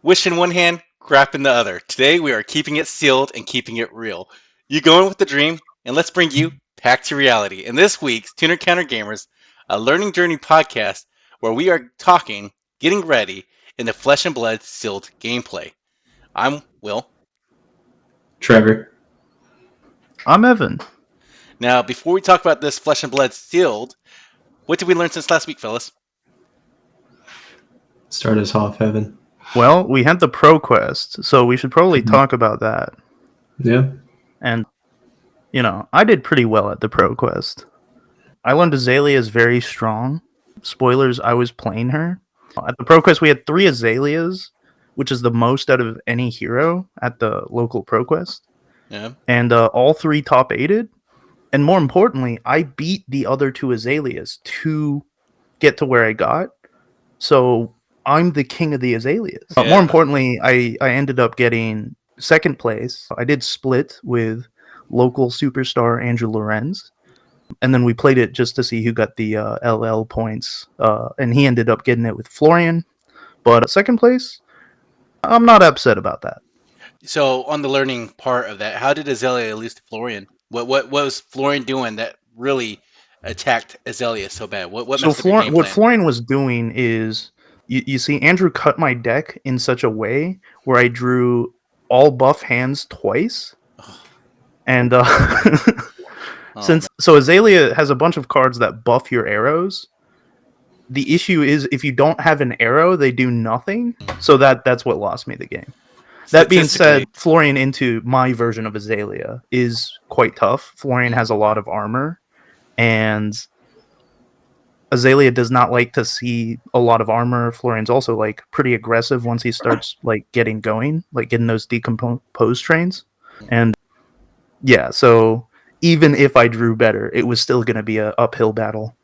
Wish in one hand, crap in the other. Today we are keeping it sealed and keeping it real. You go in with the dream, and let's bring you back to reality. In this week's Tunic Counter Gamers, a learning journey podcast where we are talking, getting ready in the flesh and blood sealed gameplay. I'm Will. Trevor. I'm Evan. Now, before we talk about this flesh and blood sealed, what did we learn since last week, fellas? Start us off, Evan. Well, we had the Pro Quest, so we should probably talk about that. Yeah. And, I did pretty well at the Pro Quest. I learned Azalea is very strong. Spoilers, I was playing her. At the Pro Quest, we had 3 Azaleas, which is the most out of any hero at the local Pro Quest. Yeah. And all 3 top 8'd. And more importantly, I beat the other 2 Azaleas to get to where I got. So I'm the king of the Azaleas. Yeah. More importantly, I ended up getting second place. I did split with local superstar Andrew Lorenz. And then we played it just to see who got the LL points. And he ended up getting it with Florian. But second place, I'm not upset about that. So on the learning part of that, how did Azalea lose to Florian? What was Florian doing that really attacked Azalea so bad? What messed up your game What plan? Florian was doing is, you see, Andrew cut my deck in such a way where I drew all buff hands twice. And so Azalea has a bunch of cards that buff your arrows. The issue is if you don't have an arrow, they do nothing. So that's what lost me the game. That being said, Florian into my version of Azalea is quite tough. Florian has a lot of armor, and Azalea does not like to see a lot of armor. Florian's also pretty aggressive once he starts getting going, getting those decomposed trains. And yeah, so even if I drew better, it was still going to be an uphill battle.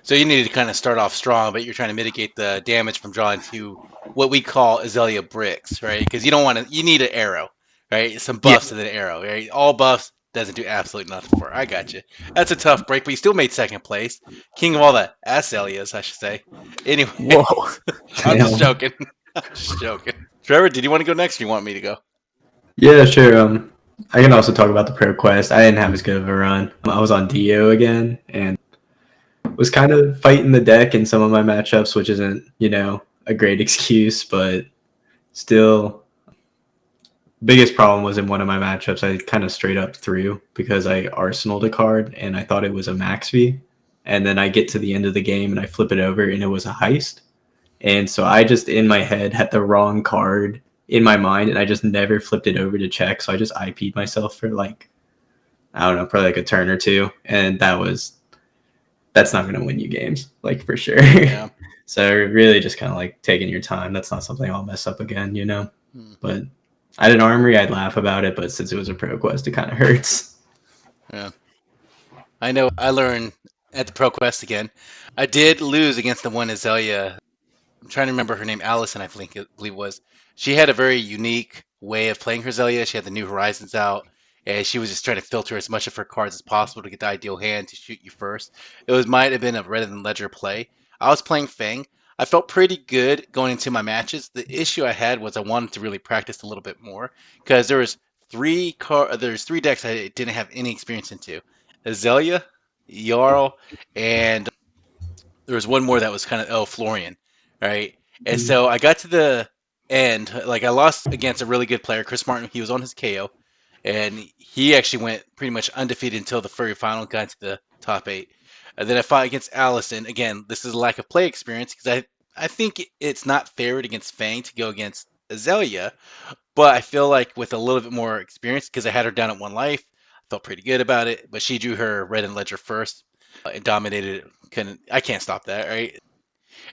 So you needed to kind of start off strong, but you're trying to mitigate the damage from drawing to what we call Azalea bricks, right? Because you need an arrow, right? Some buffs and an arrow, right? All buffs doesn't do absolutely nothing for it. I got you. That's a tough break, but you still made second place. King of all the Azaleas, I should say. Anyway, Whoa. I'm just joking. I'm just joking. Trevor, did you want to go next or you want me to go? Yeah, sure. I can also talk about the Pro Quest. I didn't have as good of a run. I was on Dio again and was kind of fighting the deck in some of my matchups, which isn't, a great excuse, but still, biggest problem was in one of my matchups, I kind of straight up threw because I arsenaled a card and I thought it was a max V. And then I get to the end of the game and I flip it over and it was a heist. And so I just, in my head, had the wrong card in my mind and I just never flipped it over to check. So I just IP'd myself for probably a turn or 2. And that's not going to win you games, for sure. Yeah. So really just kind of taking your time. That's not something I'll mess up again, But I had an armory, I'd laugh about it, but since it was a Pro Quest, it kind of hurts. Yeah. I know I learned at the Pro Quest again. I did lose against the one Azalea. I'm trying to remember her name, Allison, I believe it was. She had a very unique way of playing her Azalea. She had the New Horizons out. And she was just trying to filter as much of her cards as possible to get the ideal hand to shoot you first. Might have been a rather than ledger play. I was playing Fang. I felt pretty good going into my matches. The issue I had was I wanted to really practice a little bit more because there's 3 decks I didn't have any experience into: Azalea, Jarl, and there was one more that was kind of Florian, right? And so I got to the end, I lost against a really good player, Chris Martin. He was on his KO. And he actually went pretty much undefeated until the very final, got to the top 8. And then I fought against Allison. Again, this is a lack of play experience because I think it's not fair against Fang to go against Azalea. But I feel like with a little bit more experience, because I had her down at 1 life, I felt pretty good about it. But she drew her red and ledger first and dominated it. I can't stop that, right?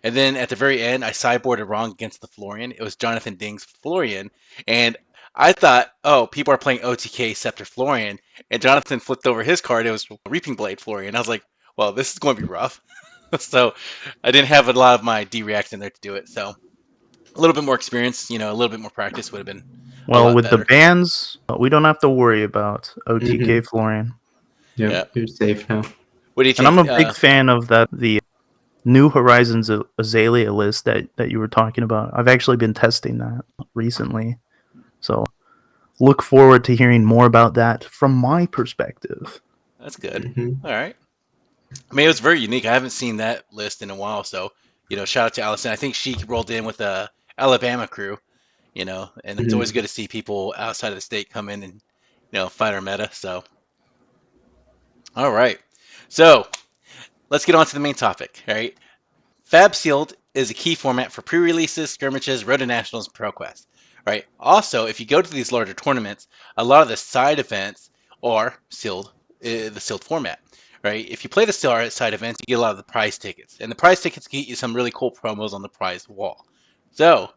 And then at the very end, I sideboarded wrong against the Florian. It was Jonathan Ding's Florian. And I thought, people are playing OTK Scepter Florian, and Jonathan flipped over his card. It was Reaping Blade Florian. I was like, well, this is going to be rough. So I didn't have a lot of my D-React in there to do it. So a little bit more experience, a little bit more practice would have been well, with better. The bans, we don't have to worry about OTK Florian. Yep, yeah, you're safe now. What do you think? And I'm a big fan of the New Horizons Azalea list that you were talking about. I've actually been testing that recently. So look forward to hearing more about that from my perspective. That's good. Mm-hmm. All right. I mean, it was very unique. I haven't seen that list in a while, so shout out to Allison. I think she rolled in with a Alabama crew, and it's always Mm-hmm. good to see people outside of the state come in and fight our meta. So, all right. So let's get on to the main topic. All right. Fab Sealed is a key format for pre-releases, skirmishes, Road to Nationals, and ProQuest. Right. Also, if you go to these larger tournaments, a lot of the side events are sealed, the sealed format. Right. If you play the side events, you get a lot of the prize tickets, and the prize tickets get you some really cool promos on the prize wall. So,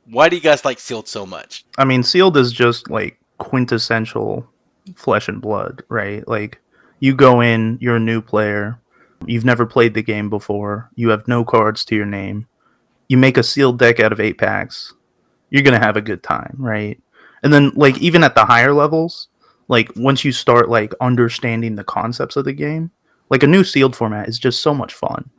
why do you guys like sealed so much? I mean, sealed is just like quintessential flesh and blood, right? Like you go in, you're a new player, you've never played the game before, you have no cards to your name. You make a sealed deck out of 8 packs. You're going to have a good time, right? And then like even at the higher levels, like once you start like understanding the concepts of the game, like a new sealed format is just so much fun.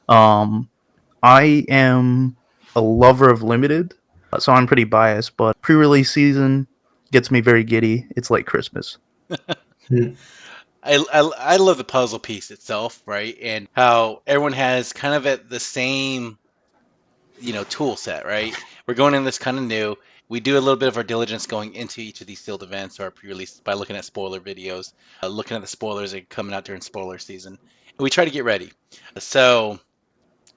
I am a lover of limited, so I'm pretty biased, but pre-release season gets me very giddy. It's like Christmas. I love the puzzle piece itself, right? And how everyone has kind of at the same tool set, right? We're going in this kind of new. We do a little bit of our diligence going into each of these sealed events or pre-releases by looking at spoiler videos, looking at the spoilers that are coming out during spoiler season. And we try to get ready. So,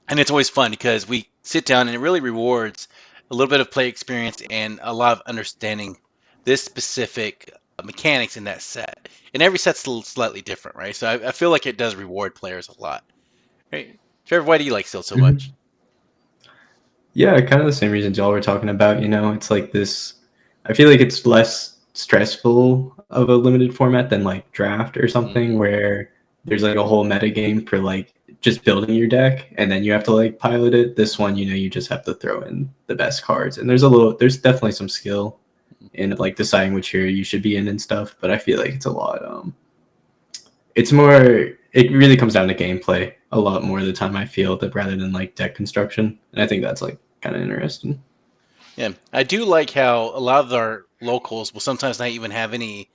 and it's always fun because we sit down and it really rewards a little bit of play experience and a lot of understanding this specific mechanics in that set. And every set's slightly different, right? So I feel like it does reward players a lot. Right? Trevor, why do you like sealed so much? Yeah, kind of the same reasons y'all were talking about. It's like this. I feel like it's less stressful of a limited format than like draft or something, where there's like a whole meta game for like just building your deck, and then you have to like pilot it. This one, you just have to throw in the best cards, and there's definitely some skill in like deciding which hero you should be in and stuff. But I feel like it's a lot. It's more. It really comes down to gameplay a lot more of the time. I feel that rather than like deck construction, and I think that's like kind of interesting. Yeah, I do like how a lot of our locals will sometimes not even have any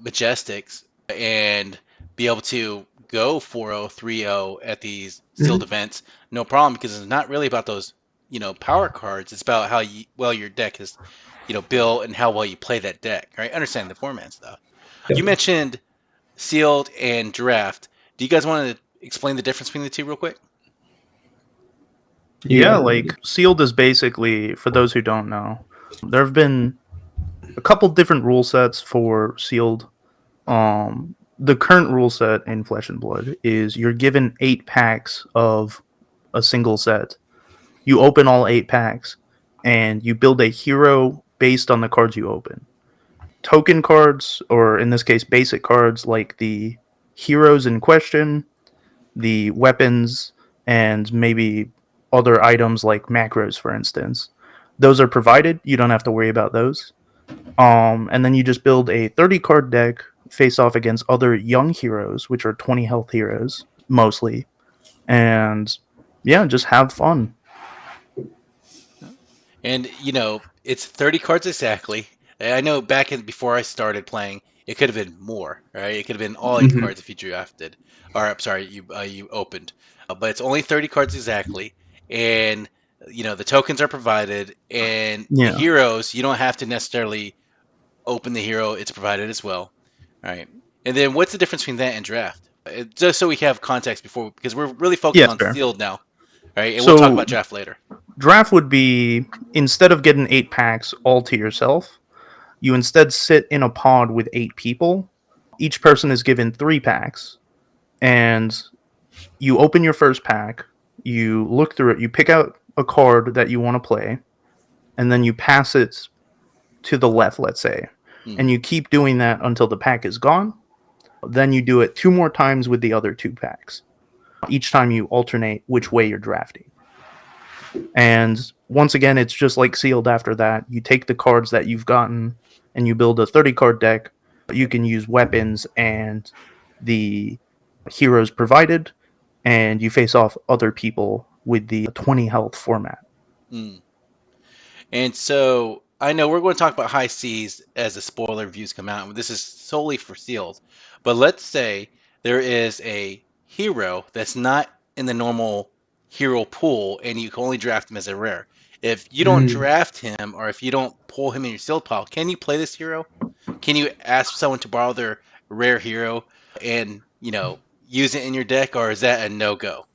Majestics and be able to go 4-0, 3-0 at these sealed events, no problem, because it's not really about those, power cards. It's about how well your deck is, built and how well you play that deck, right? Understand the format stuff. Yeah. You mentioned sealed and draft. Do you guys want to explain the difference between the two real quick? Yeah, like sealed is basically, for those who don't know, there have been a couple different rule sets for sealed. The current rule set in Flesh and Blood is you're given 8 packs of a single set. You open all 8 packs, and you build a hero based on the cards you open. Token cards, or in this case, basic cards like the heroes in question, the weapons, and maybe other items like macros, for instance. Those are provided. You don't have to worry about those. And then you just build a 30 card deck, face off against other young heroes, which are 20 health heroes mostly. And yeah, just have fun. And it's 30 cards exactly. I know before I started playing, it could have been more, right? It could have been all 8 cards if you drafted, or I'm sorry, you opened. But it's only 30 cards exactly, and the tokens are provided, and the Yeah. heroes you don't have to necessarily open the hero; it's provided as well, right? And then what's the difference between that and draft? Just so we have context because we're really focused on fair. sealed now, right? And we'll talk about draft later. Draft would be, instead of getting 8 packs all to yourself, you instead sit in a pod with 8 people. Each person is given 3 packs, and you open your first pack, you look through it, you pick out a card that you want to play, and then you pass it to the left, let's say. And you keep doing that until the pack is gone. Then you do it 2 more times with the other 2 packs. Each time you alternate which way you're drafting. And once again, it's just like sealed after that. You take the cards that you've gotten and you build a 30 card deck. You can use weapons and the heroes provided. and you face off other people with the 20 health format. Mm. And so I know we're going to talk about high seas as the spoiler reviews come out. This is solely for sealed. But let's say there is a hero that's not in the normal hero pool and you can only draft him as a rare. If you don't draft him or if you don't pull him in your sealed pile, can you play this hero? Can you ask someone to borrow their rare hero and, use it in your deck, or is that a no-go?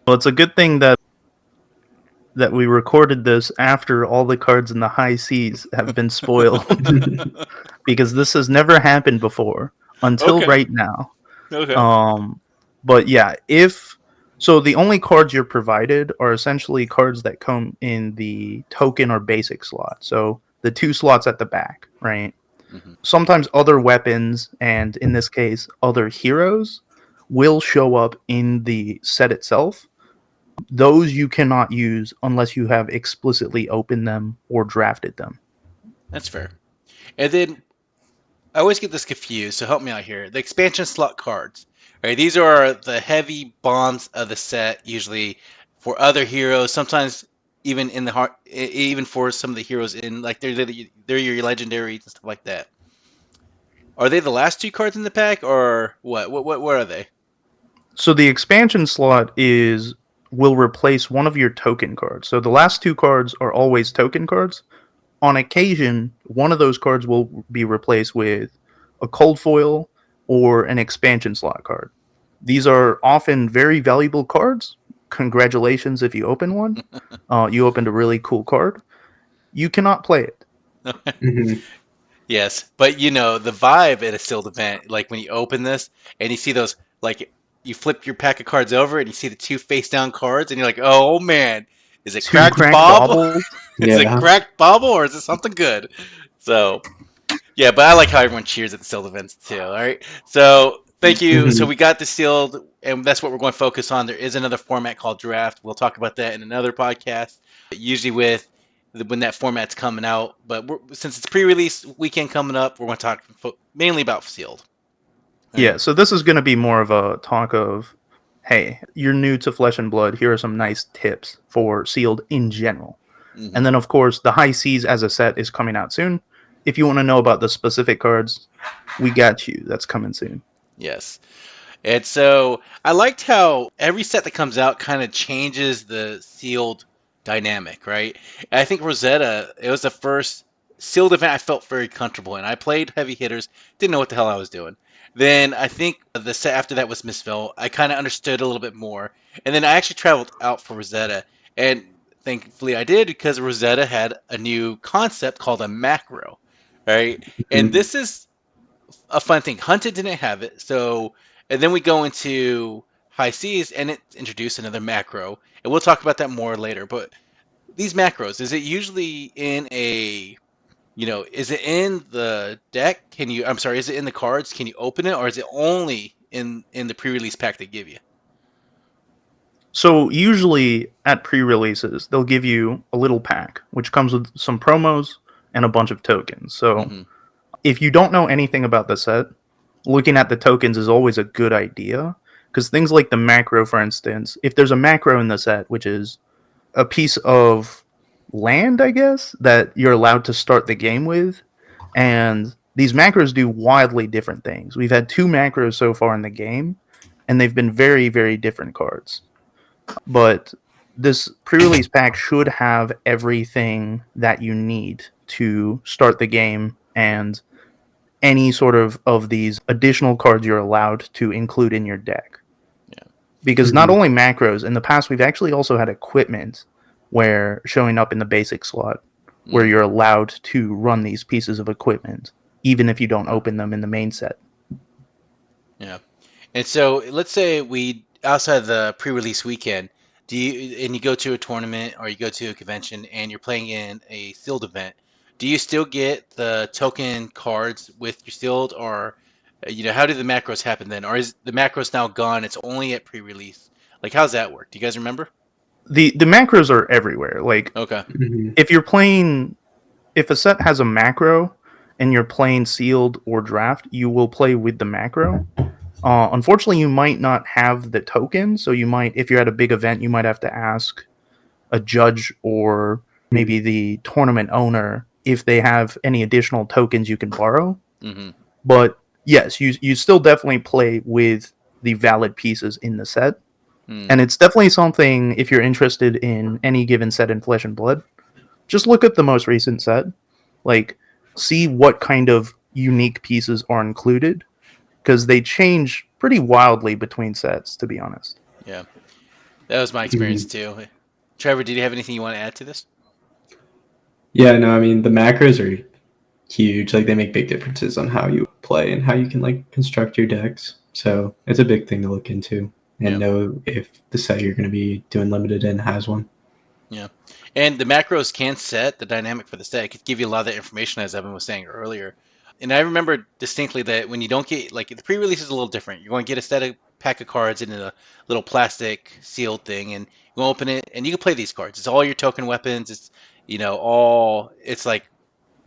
Well, it's a good thing that we recorded this after all the cards in the high seas have been spoiled because this has never happened before until Okay. right now. Okay. But yeah, so the only cards you're provided are essentially cards that come in the token or basic slot. So the 2 slots at the back, right? Mm-hmm. Sometimes other weapons, and in this case, other heroes, will show up in the set itself. Those you cannot use unless you have explicitly opened them or drafted them. That's fair. And then I always get this confused, so help me out here. The expansion slot cards, right? These are the heavy bombs of the set, usually for other heroes. Sometimes even in the heart, even for some of the heroes in like they're your legendaries and stuff like that. Are they the last 2 cards in the pack, or what? What are they? So the expansion slot will replace one of your token cards. So the last 2 cards are always token cards. On occasion, one of those cards will be replaced with a cold foil or an expansion slot card. These are often very valuable cards. Congratulations if you open one. You opened a really cool card. You cannot play it. Mm-hmm. Yes, but the vibe at a sealed event, like when you open this and you see those, like you flip your pack of cards over and you see the 2 face down cards, and you're like, oh man, is it 2 cracked cracked Bob? baubles. Is it Yeah. cracked Bobble, or is it something good? So yeah, but I like how everyone cheers at the sealed events too. All right, so thank you. So Mm-hmm. we got the sealed, and that's what we're going to focus on. There is another format called draft. We'll talk about that in another podcast, usually when that format's coming out. But since it's pre-release weekend coming up, we're going to talk mainly about sealed. All Yeah, right. so this is going to be more of a talk of, hey, you're new to Flesh and Blood. Here are some nice tips for sealed in general. Mm-hmm. And then, of course, the High Seas as a set is coming out soon. If you want to know about the specific cards, we got you. That's coming soon. Yes. And so I liked how every set that comes out kind of changes the sealed dynamic, right? And I think Rosetta, it was the first sealed event I felt very comfortable in. I played heavy hitters, didn't know what the hell I was doing. Then I think the set after that was Missville. I kind of understood a little bit more. And then I actually traveled out for Rosetta. And thankfully I did, because Rosetta had a new concept called a macro, right? And this is a fun thing. Hunted didn't have it, so and then we go into high seas and it introduced another macro, and we'll talk about that more later. But these macros, is it usually in is it in the deck? I'm sorry, is it in the cards? Can you open it, or is it only in the pre-release pack they give you? So usually at pre-releases, they'll give you a little pack, which comes with some promos and a bunch of tokens. So Mm-hmm. if you don't know anything about the set, looking at the tokens is always a good idea, because things like the macro, for instance, if there's a macro in the set, which is a piece of land, I guess, that you're allowed to start the game with, and these macros do wildly different things. We've had 2 macros so far in the game, and they've been very, very different cards. But this pre-release pack should have everything that you need to start the game, and any sort of these additional cards you're allowed to include in your deck. Yeah. Because not only macros, in the past we've actually also had equipment where showing up in the basic slot where you're allowed to run these pieces of equipment even if you don't open them in the main set. Yeah. And so let's say we outside the pre-release weekend, you go to a tournament or you go to a convention and you're playing in a sealed event, do you still get the token cards with your sealed, or how do the macros happen then? Or is the macros now gone? It's only at pre-release. Like, how's that work? Do you guys remember? The macros are everywhere. Like Okay. if a set has a macro and you're playing sealed or draft, you will play with the macro. Unfortunately, you might not have the token, so you might, if you're at a big event, you might have to ask a judge or maybe the tournament owner if they have any additional tokens you can borrow. Mm-hmm. But yes, you still definitely play with the valid pieces in the set. And it's definitely something, if you're interested in any given set in Flesh and Blood, just look at the most recent set. Like, see what kind of unique pieces are included, because they change pretty wildly between sets, to be honest. Yeah, that was my experience too. Trevor, did you have anything you want to add to this? Yeah, no, I mean the macros are huge. Like they make big differences on how you play and how you can like construct your decks. So it's a big thing to look into and know if the set you're going to be doing limited in has one. Yeah, and the macros can set the dynamic for the set. It could give you a lot of that information, as Evan was saying earlier. And I remember distinctly that when you don't get, like, the pre-release is a little different. You're going to get a set of pack of cards in a little plastic sealed thing, and you open it, and you can play these cards. It's all your token weapons. It's, it's like,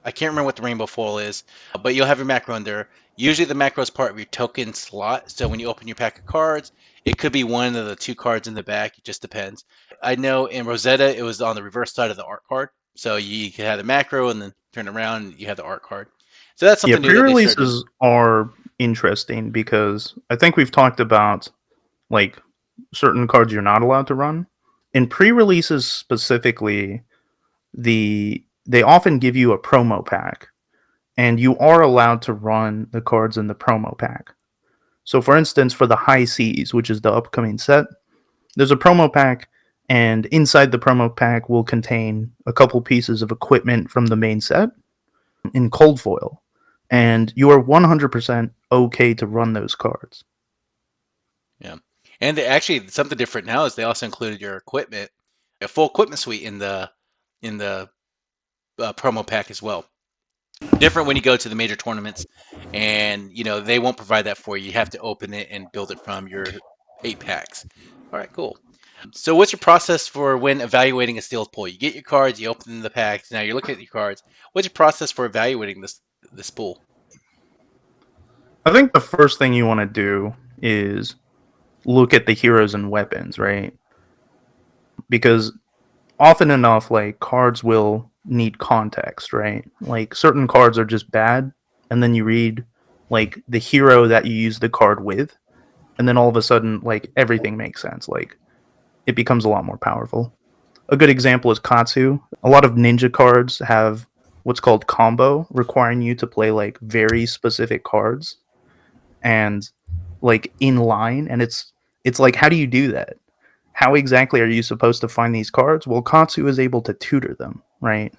I can't remember what the rainbow foil is, but you'll have your macro in there. Usually the macro is part of your token slot. So when you open your pack of cards, it could be one of the two cards in the back. It just depends. I know in Rosetta, it was on the reverse side of the art card. So you can have the macro and then turn around and you have the art card. So that's something new that they started doing. Pre-releases are interesting because I think we've talked about like certain cards you're not allowed to run. In pre-releases specifically, they often give you a promo pack, and you are allowed to run the cards in the promo pack. So for instance, for the High Seas, which is the upcoming set, there's a promo pack, and inside the promo pack will contain a couple pieces of equipment from the main set in cold foil, and you are 100% okay to run those cards. Yeah. And actually, something different now is they also included your equipment, a full equipment suite in the promo pack as well. Different when you go to the major tournaments, and they won't provide that for you. You have to open it and build it from your 8 packs. All right, cool. So what's your process for when evaluating a sealed pool? You get your cards, you open the packs. Now you're looking at your cards. What's your process for evaluating this pool? I think the first thing you want to do is look at the heroes and weapons, right? Because often enough, like, cards will need context, right? Like, certain cards are just bad, and then you read like the hero that you use the card with, and then all of a sudden, like, everything makes sense. Like, it becomes a lot more powerful. A good example is Katsu. A lot of ninja cards have what's called combo, requiring you to play like very specific cards and like in line, and it's like, how do you do that? How exactly are you supposed to find these cards? Well, Katsu is able to tutor them, right?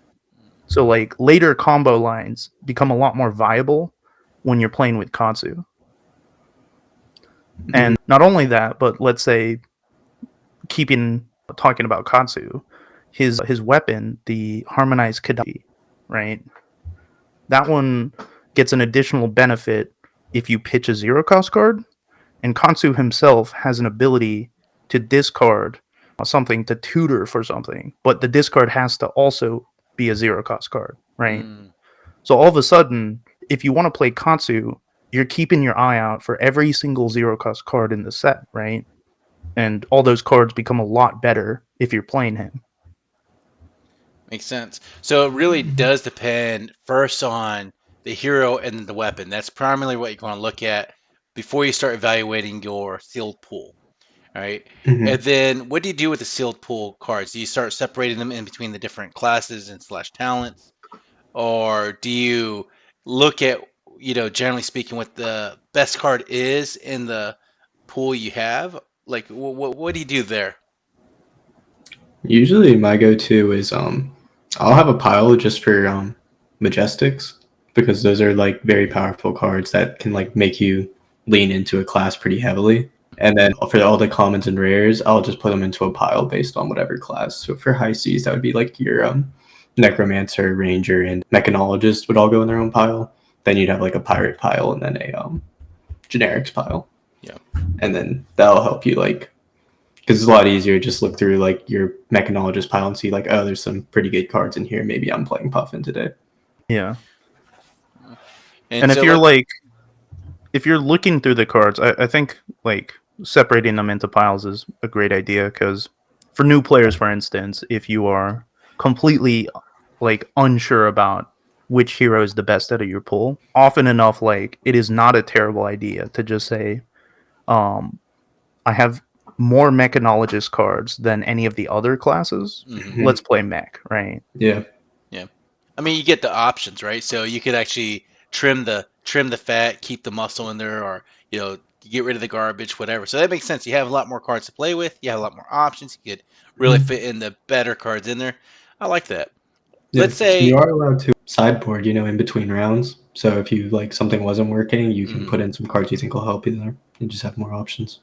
So like later combo lines become a lot more viable when you're playing with Katsu. And not only that, but let's say, talking about Katsu, his weapon, the harmonized Kadafi, right? That one gets an additional benefit if you pitch a zero cost card, and Katsu himself has an ability to discard something to tutor for something, but the discard has to also be a zero cost card, right? So all of a sudden, if you want to play Katsu, you're keeping your eye out for every single zero cost card in the set, right? And all those cards become a lot better if you're playing him. Makes sense. So it really does depend first on the hero and the weapon. That's primarily what you're going to look at before you start evaluating your sealed pool. All right. And then what do you do with the sealed pool cards? Do you start separating them in between the different classes and / talents? Or do you look at, generally speaking, what the best card is in the pool you have? Like, what do you do there? Usually my go-to is I'll have a pile just for Majestics, because those are like very powerful cards that can like make you lean into a class pretty heavily. And then for all the commons and rares, I'll just put them into a pile based on whatever class. So for High Seas, that would be like your Necromancer, Ranger, and Mechanologist would all go in their own pile. Then you'd have like a Pirate pile and then a Generics pile. Yeah. And then that'll help you, like, because it's a lot easier to just look through like your Mechanologist pile and see like, oh, there's some pretty good cards in here. Maybe I'm playing Puffin today. Yeah. And And so if you're like, if you're looking through the cards, I think like separating them into piles is a great idea, because for new players, for instance, if you are completely like unsure about which hero is the best out of your pool, often enough, like it is not a terrible idea to just say, I have more mechanologist cards than any of the other classes. Mm-hmm. Let's play mech, right? Yeah. Yeah. I mean, you get the options, right? So you could actually trim the fat, keep the muscle in there, or get rid of the garbage, whatever. So that makes sense. You have a lot more cards to play with. You have a lot more options. You could really fit in the better cards in there. I like that. Yeah. Let's say You are allowed to sideboard, in between rounds. So if you like something wasn't working, you can Mhm. put in some cards you think will help you there. You just have more options.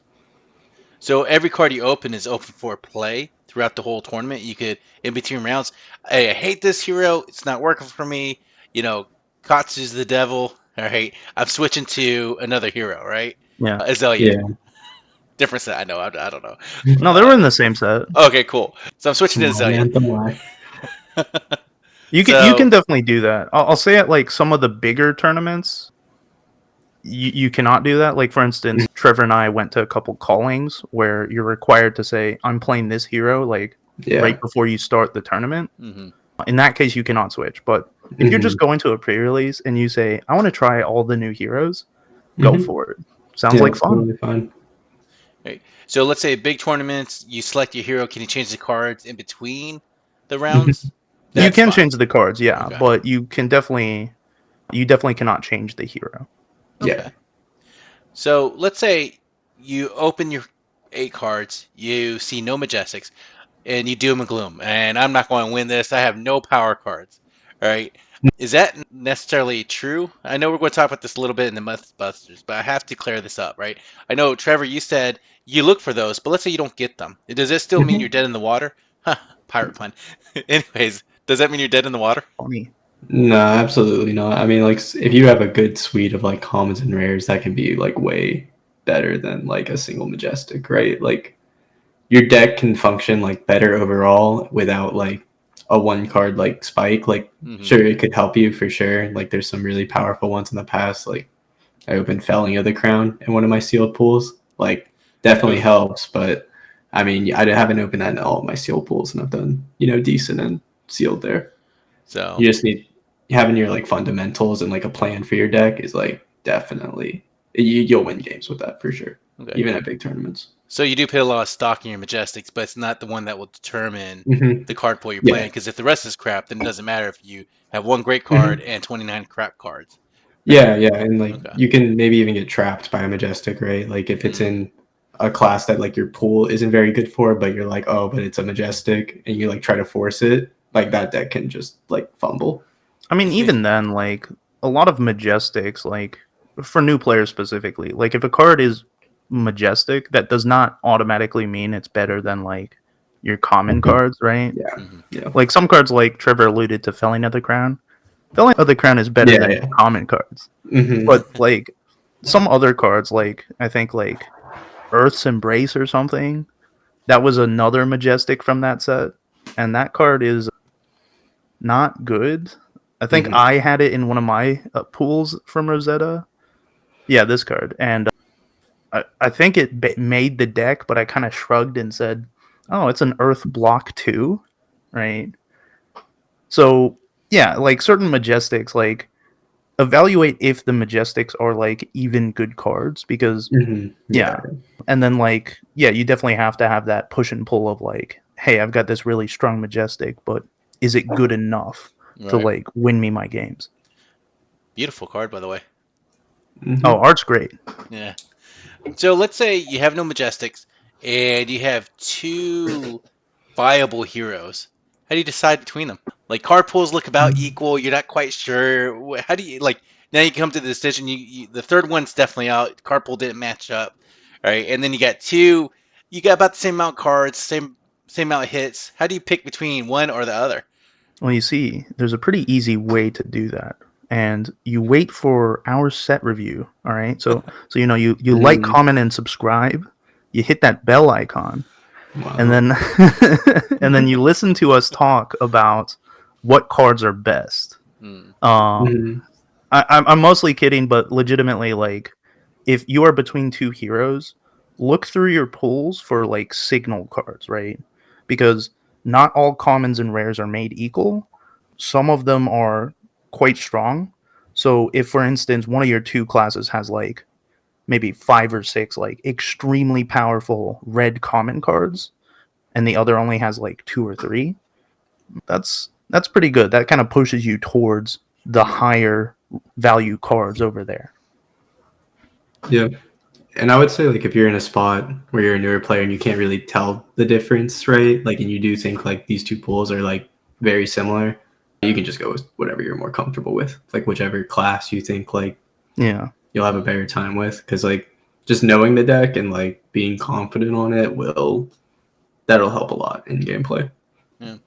So every card you open is open for play throughout the whole tournament. You could, in between rounds, hey, I hate this hero. It's not working for me. Katsu's the devil. All right, I'm switching to another hero, right? Yeah. Azalea. Yeah. Different set. I know. I don't know. No, they were in the same set. Okay, cool. So I'm switching to Come on, Azalea. man, don't lie. You can definitely do that. I'll say at like some of the bigger tournaments, you cannot do that. Like for instance, Trevor and I went to a couple callings where you're required to say, I'm playing this hero, like Yeah. right before you start the tournament. Mhm. In that case, you cannot switch. But if you're just going to a pre-release and you say, I want to try all the new heroes, go for it. Sounds like it's fun. totally fine. Right. So let's say big tournaments, you select your hero. Can you change the cards in between the rounds? You can fine. change the cards, yeah, Okay. but you definitely cannot change the hero. Okay. Yeah. So let's say you open your 8 cards, you see no Majestics, and you doom and gloom, and I'm not going to win this. I have no power cards. All right. Is that necessarily true? I know we're going to talk about this a little bit in the Mythbusters, but I have to clear this up, right? I know, Trevor, you said you look for those, but let's say you don't get them. Does this still mean you're dead in the water? Huh, pirate pun. Anyways, does that mean you're dead in the water? Funny. No, absolutely not. I mean, like, if you have a good suite of like commons and rares, that can be like way better than like a single majestic, right? Like, your deck can function like better overall without like a one card like spike. Like, sure, it could help you for sure. Like, there's some really powerful ones in the past. Like, I opened Felling of the Crown in one of my sealed pools. Like, definitely helps, but I mean, I haven't opened that in all of my sealed pools, and I've done decent and sealed there. So You just need having your like fundamentals and like a plan for your deck is like definitely you'll win games with that for sure. Okay. Even at big tournaments. So you do put a lot of stock in your Majestics, but it's not the one that will determine the card pool you're Yeah. playing. Because if the rest is crap, then it doesn't matter if you have one great card and 29 crap cards. Yeah, and like Okay. you can maybe even get trapped by a majestic, right? Like if it's in a class that like your pool isn't very good for, but you're like, oh, but it's a majestic, and you like try to force it, like that deck can just like fumble. I mean, even then, like a lot of Majestics, like for new players specifically, like if a card is majestic, that does not automatically mean it's better than like your common cards, right? Yeah. Like some cards, like Trevor alluded to, Felling of the Crown. Felling of the Crown is better than common cards, but like some other cards, like I think like Earth's Embrace or something, that was another majestic from that set, and that card is not good. I think I had it in one of my pools from Rosetta. Yeah, this card. And I think it made the deck, but I kind of shrugged and said, oh, it's an Earth block 2, right? So, yeah, like certain Majestics, like, evaluate if the Majestics are, like, even good cards, because, yeah. And then, like, yeah, you definitely have to have that push and pull of, like, hey, I've got this really strong Majestic, but is it good enough to like win me my games? Beautiful card, by the way. Oh, art's great. Yeah. So let's say you have no Majestics and you have 2 viable heroes. How do you decide between them? Like card pools look about equal. You're not quite sure. How do you like? Now you come to the decision. The third one's definitely out. Card pool didn't match up, right? And then you got 2. You got about the same amount of cards, same amount of hits. How do you pick between one or the other? Well, you see, there's a pretty easy way to do that. And you wait for our set review, all right? So you like, comment, and subscribe. You hit that bell icon, and then and then you listen to us talk about what cards are best. I'm mostly kidding, but legitimately, like if you are between two heroes, look through your pools for like signal cards, right? Because not all commons and rares are made equal. Some of them are quite strong. So if, for instance, one of your two classes has like maybe 5 or 6 like extremely powerful red common cards, and the other only has like 2 or 3, that's pretty good. That kind of pushes you towards the higher value cards over there. Yeah. And I would say, like, if you're in a spot where you're a newer player and you can't really tell the difference, right? Like, and you do think like these two pools are like very similar, you can just go with whatever you're more comfortable with, like whichever class you think like Yeah. you'll have a better time with, because like just knowing the deck and like being confident on it that'll help a lot in gameplay. Yeah.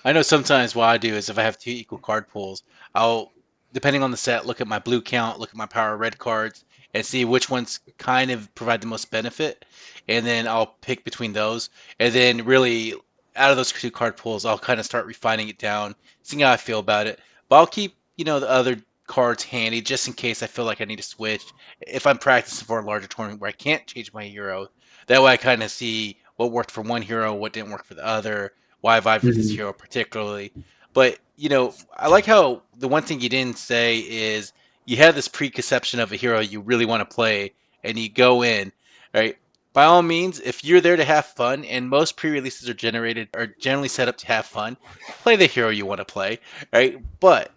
I know sometimes what I do is if I have two equal card pools, I'll, depending on the set, look at my blue count, look at my power red cards, and see which ones kind of provide the most benefit, and then I'll pick between those. And then really, out of those two card pools, I'll kind of start refining it down, seeing how I feel about it. But I'll keep, the other cards handy just in case I feel like I need to switch. If I'm practicing for a larger tournament where I can't change my hero, that way I kind of see what worked for one hero, what didn't work for the other, why I vibe for this Mm-hmm. hero particularly. But, I like how the one thing you didn't say is you have this preconception of a hero you really want to play, and you go in, right? By all means, if you're there to have fun, and most pre-releases are generally set up to have fun, play the hero you want to play, right? But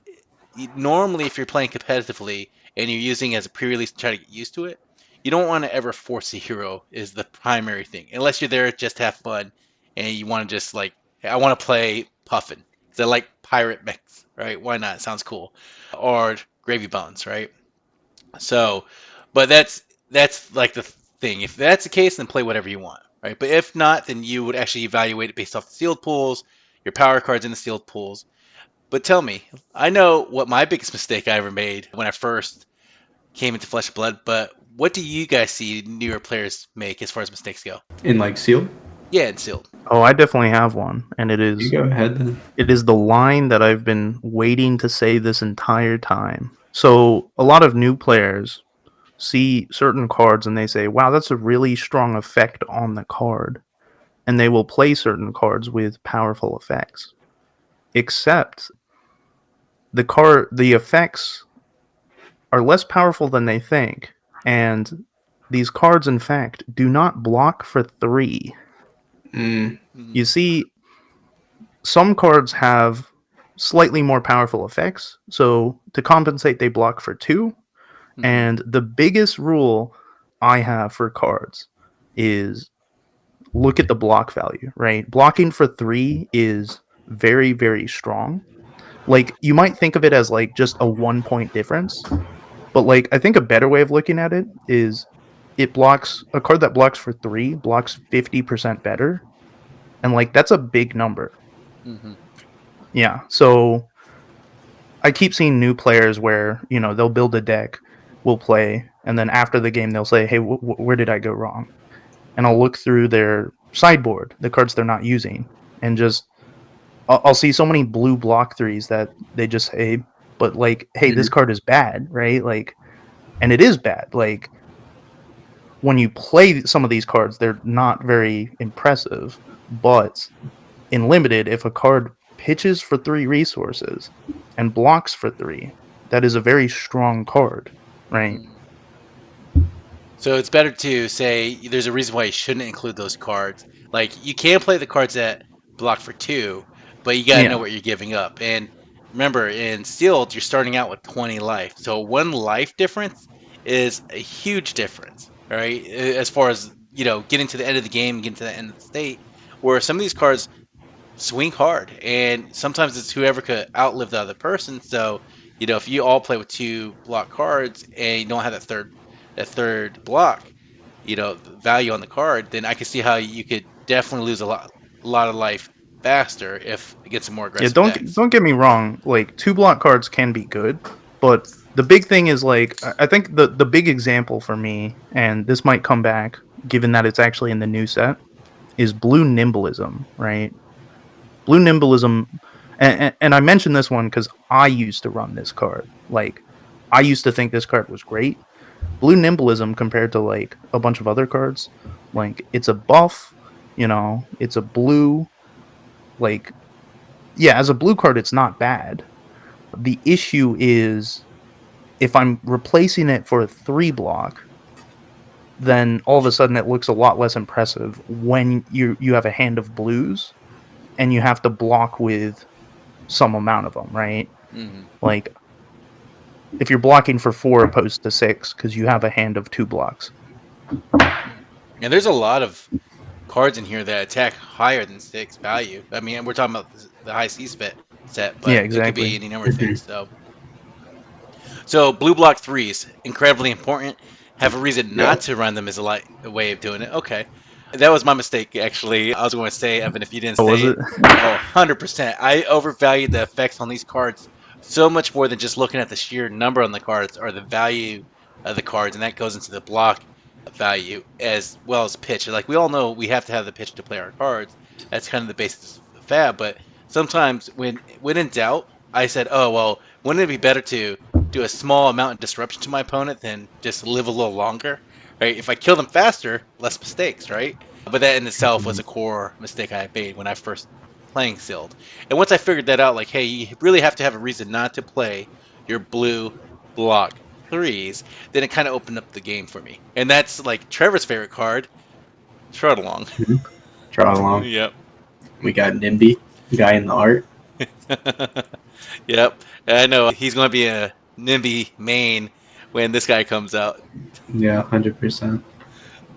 normally, if you're playing competitively and you're using it as a pre-release to try to get used to it, you don't want to ever force a hero is the primary thing, unless you're there just to have fun and you want to just like, hey, I want to play Puffin because I like pirate mechs, right? Why not? It sounds cool. Or Gravy Bones, right? So, but that's like the thing. If that's the case, then play whatever you want, right? But if not, then you would actually evaluate it based off the sealed pools, your power cards in the sealed pools. But tell me, I know what my biggest mistake I ever made when I first came into Flesh and Blood, but what do you guys see newer players make as far as mistakes go? In like sealed? Yeah, it's sealed. Oh, I definitely have one, and You go ahead then. it is the line that I've been waiting to say this entire time. So a lot of new players see certain cards and they say, "Wow, that's a really strong effect on the card," and they will play certain cards with powerful effects. Except the effects are less powerful than they think, and these cards, in fact, do not block for 3. Mm. You see, some cards have slightly more powerful effects, so to compensate, they block for 2. And the biggest rule I have for cards is look at the block value, right? Blocking for 3 is very, very strong. Like, you might think of it as like just a 1 point difference, but like, I think a better way of looking at it is a card that blocks for 3 blocks 50% better. And like, that's a big number. Mm-hmm. Yeah. So I keep seeing new players where, they'll build a deck, we'll play, and then after the game, they'll say, "Hey, where did I go wrong?" And I'll look through their sideboard, the cards they're not using, and just, I'll see so many blue block 3s that they just say, but like, hey, this card is bad, right? Like, and it is bad. Like, when you play some of these cards, they're not very impressive, but in limited, if a card pitches for 3 resources and blocks for 3, that is a very strong card, right? So it's better to say there's a reason why you shouldn't include those cards. Like you can play the cards that block for 2, but you gotta know Yeah. what you're giving up. And remember, in sealed, you're starting out with 20 life, so 1 life difference is a huge difference, right? As far as getting to the end of the game, getting to the end of the state, where some of these cards swing hard, and sometimes it's whoever could outlive the other person. So, if you all play with 2 block cards and you don't have that third block, value on the card, then I can see how you could definitely lose a lot of life faster if against some more Yeah, aggressive don't decks. don't get me wrong, like 2 block cards can be good, but the big thing is like, I think the big example for me, and this might come back given that it's actually in the new set, is blue nimblism, right? Blue nimblism, and I mentioned this one because I used to run this card. Like, I used to think this card was great, Blue Nimblism compared to like a bunch of other cards, like it's a buff, it's a blue, like yeah, as a blue card it's not bad. The issue is if I'm replacing it for a 3 block, then all of a sudden it looks a lot less impressive when you have a hand of blues and you have to block with some amount of them, right? Mm-hmm. Like if you're blocking for 4 opposed to 6 because you have a hand of 2 blocks. And there's a lot of cards in here that attack higher than 6 value. I mean, we're talking about the high C set, Yeah, but it could be exactly. any number of things. So blue block threes, incredibly important. Have a reason not to run them is a way of doing it. Okay. That was my mistake, actually. I was going to say, Evan, if you didn't Oh, was say it? it. Oh, 100%. I overvalued the effects on these cards so much more than just looking at the sheer number on the cards or the value of the cards, and that goes into the block value as well as pitch. Like, we all know we have to have the pitch to play our cards. That's kind of the basis of Fab, but sometimes when in doubt, I said, oh, well, wouldn't it be better to do a small amount of disruption to my opponent than just live a little longer, right? If I kill them faster, less mistakes, right? But that in itself was a core mistake I made when I first playing sealed. And once I figured that out, like, hey, you really have to have a reason not to play your blue block threes, then it kind of opened up the game for me. And that's like Trevor's favorite card, Trot Along. Draw along. Yep. We got Nimby, guy in the art. Yep. I know he's going to be a NIMBY main when this guy comes out. Yeah, 100%.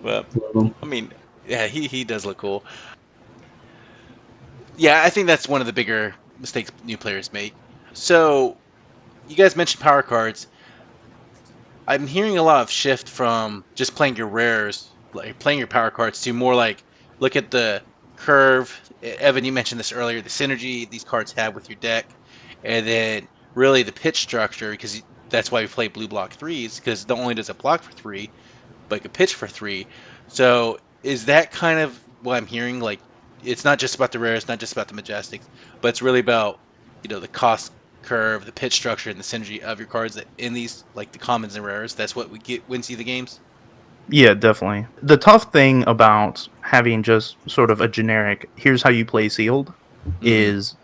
But Love him. I mean, yeah, he does look cool. Yeah, I think that's one of the bigger mistakes new players make. So, you guys mentioned power cards. I'm hearing a lot of shift from just playing your rares, like playing your power cards, to more like look at the curve. Evan, you mentioned this earlier, the synergy these cards have with your deck, and then really the pitch structure, because that's why we play blue block threes, because not only does it block for 3, but it can pitch for 3. So is that kind of what I'm hearing? Like, it's not just about the rares, not just about the Majestics, but it's really about, the cost curve, the pitch structure, and the synergy of your cards that in these, like the commons and rares, that's what we get wins you the games. Yeah, definitely. The tough thing about having just sort of a generic here's how you play sealed is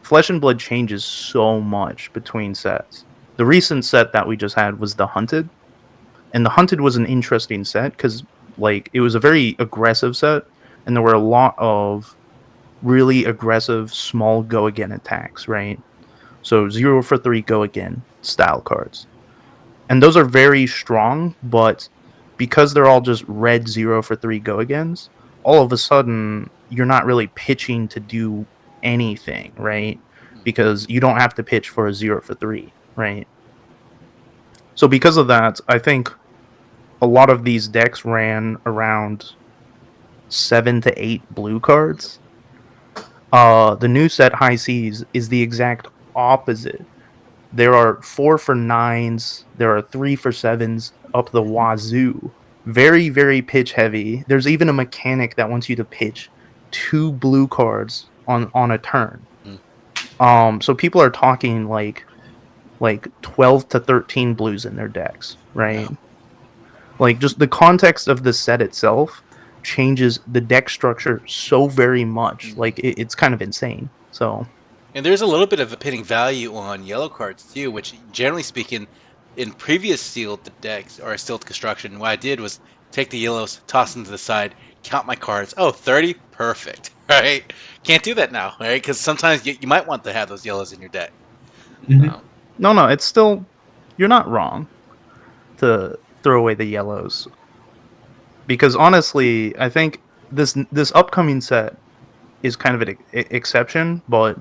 Flesh and Blood changes so much between sets. The recent set that we just had was the Hunted, and the Hunted was an interesting set because like it was a very aggressive set, and there were a lot of really aggressive small go again attacks, right? So 0 for 3 go again style cards. And those are very strong, but because they're all just red 0 for 3 go agains, all of a sudden you're not really pitching to do anything, right? Because you don't have to pitch for a 0 for 3, right? So because of that, I think a lot of these decks ran around 7 to 8 blue cards. The new set High Seas is the exact opposite. There are 4 for 9s, there are 3 for 7s up the wazoo. Very, very pitch heavy. There's even a mechanic that wants you to pitch 2 blue cards on a turn. So people are talking like 12 to 13 blues in their decks, right? Wow. Like just the context of the set itself changes the deck structure so very much. Like it's kind of insane. So And there's a little bit of a pitting value on yellow cards too, which generally speaking, in previous sealed decks or sealed construction, what I did was take the yellows, toss them to the side, count my cards. Oh, 30? Perfect. Right? Can't do that now, right? Because sometimes you might want to have those yellows in your deck. Mhm. no, it's still you're not wrong to throw away the yellows. Because honestly, I think this upcoming set is kind of an exception, but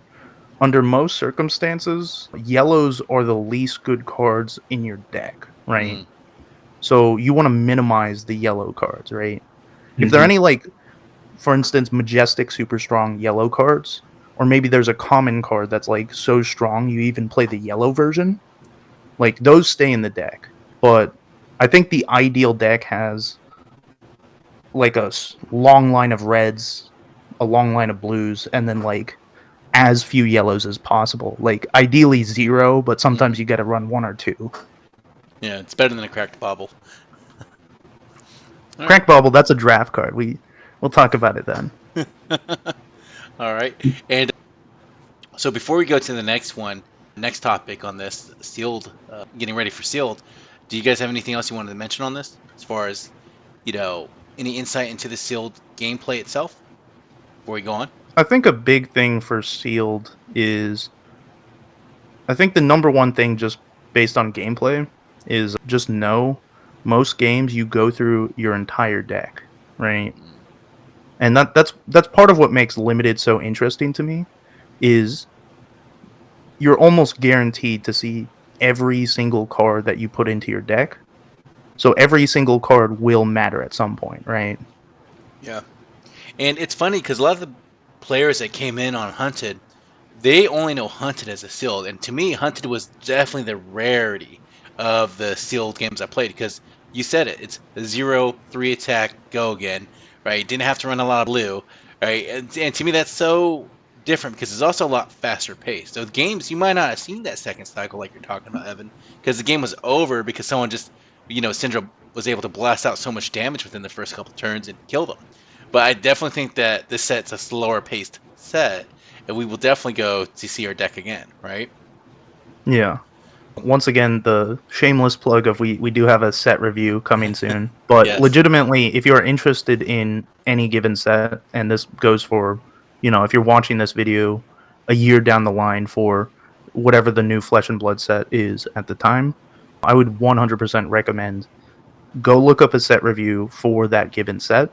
under most circumstances, yellows are the least good cards in your deck, right? So you want to minimize the yellow cards, right? If there are Mhm. any like, for instance, majestic super strong yellow cards, or maybe there's a common card that's like so strong you even play the yellow version, like those stay in the deck. But I think the ideal deck has like a long line of reds, a long line of blues, and then like as few yellows as possible. Like ideally 0, but sometimes you got to run 1 or 2. Yeah, it's better than a cracked bauble. All Crank Bauble, that's a draft card. We'll talk about it then. All right. And so before we go to the next one, next topic on this sealed, getting ready for sealed, do you guys have anything else you wanted to mention on this as far as, any insight into the sealed gameplay itself before we go on? I think a big thing for sealed is, I think the number one thing just based on gameplay is just know most games you go through your entire deck, right? And that's part of what makes limited so interesting to me is you're almost guaranteed to see every single card that you put into your deck. So every single card will matter at some point, right? Yeah. And it's funny because a lot of the players that came in on Hunted, they only know Hunted as a sealed. And to me, Hunted was definitely the rarity of the sealed games I played because you said it. It's a 0-3 attack, go again, right? Didn't have to run a lot of blue, right? And to me, that's so different because it's also a lot faster paced. So the games, you might not have seen that second cycle like you're talking about, Evan, because the game was over because someone just, Syndra was able to blast out so much damage within the first couple turns and kill them. But I definitely think that this set's a slower paced set, and we will definitely go to see our deck again, right? Yeah. Once again, the shameless plug of we do have a set review coming soon. But Yes. legitimately, if you are interested in any given set, and this goes for, if you're watching this video a year down the line for whatever the new Flesh and Blood set is at the time, I would 100% recommend go look up a set review for that given set,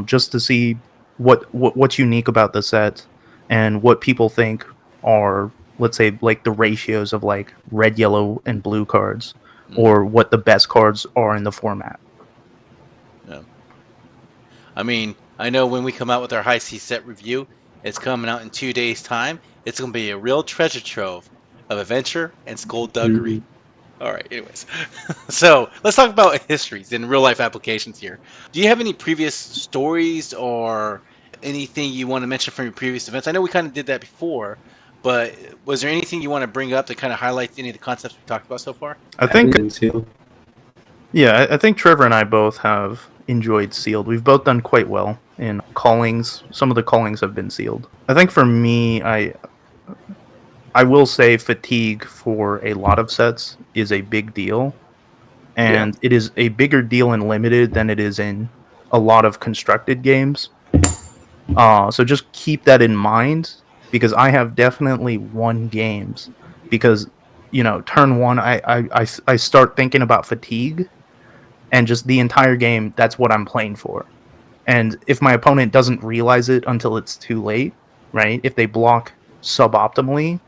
just to see what's unique about the set and what people think are, let's say, like the ratios of like red, yellow, and blue cards, or what the best cards are in the format. Yeah. I mean, I know when we come out with our high C set review, it's coming out in 2 days' time. It's going to be a real treasure trove of adventure and skullduggery. Mhm. All right, anyways. So let's talk about histories and real life applications here. Do you have any previous stories or anything you want to mention from your previous events? I know we kind of did that before, but was there anything you want to bring up that kind of highlights any of the concepts we talked about so far? I think, Been sealed. yeah, I think Trevor and I both have enjoyed sealed. We've both done quite well in callings. Some of the callings have been sealed. I think for me, I will say fatigue for a lot of sets is a big deal, and it is a bigger deal in limited than it is in a lot of constructed games. So just keep that in mind, because I have definitely won games because, turn one, I start thinking about fatigue, and just the entire game, that's what I'm playing for. And if my opponent doesn't realize it until it's too late, right? If they block suboptimally,